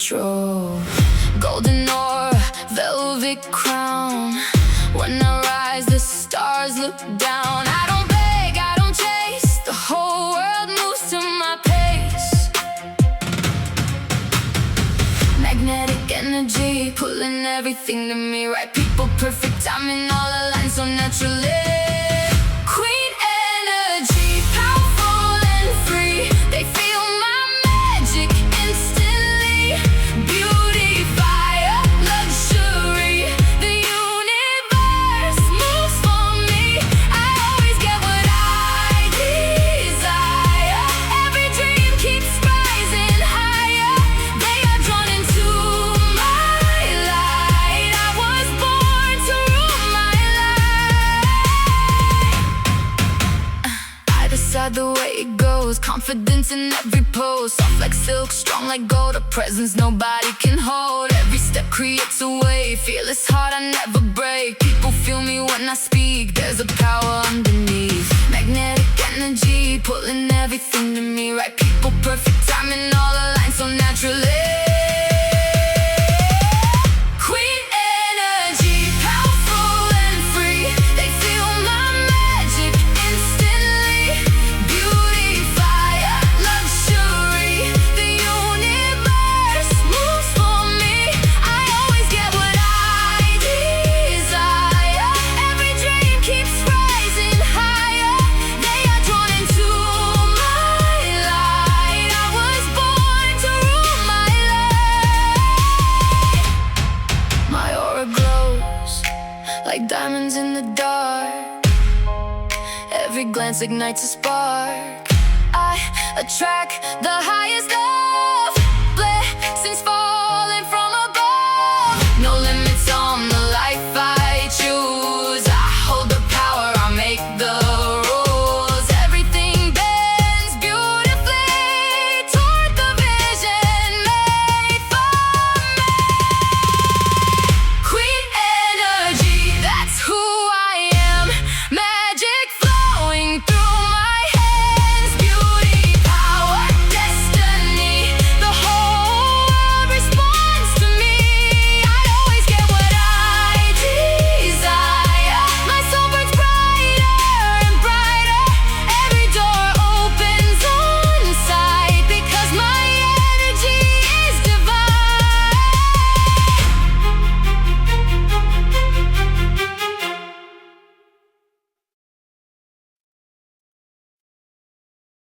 control. Golden aura, velvet crown. When I rise, the stars look down. I don't beg, I don't chase. The whole world moves to my pace. Magnetic energy, pulling everything to me. Right people, perfect timing, all aligned so naturally. Queen energy, powerful and free. They feel my magic instantly. Beauty, fire, luxury. The universe moves for me. I always get what I desire. Every dream keeps rising higher. They are drawn into my light. I was born to rule my life. I decide the way it goes. Confidence in every pose. Soft like silk, strong like gold. A presence nobody can hold. Every step creates a wave. Fearless heart, I never break. People feel me when I speak. There's a power underneath. Magnetic energy, pulling everything to me. Right people, perfect timing, all aligned so naturally. Queen energy, powerful and free. They feel my magic instantly. Beauty, fire, luxury. The universe moves for me. I always get what I desire. Every dream keeps rising higher. They are drawn into my light. I was born to rule my life. My aura glows like diamonds in the dark. Every glance ignites a spark. I attract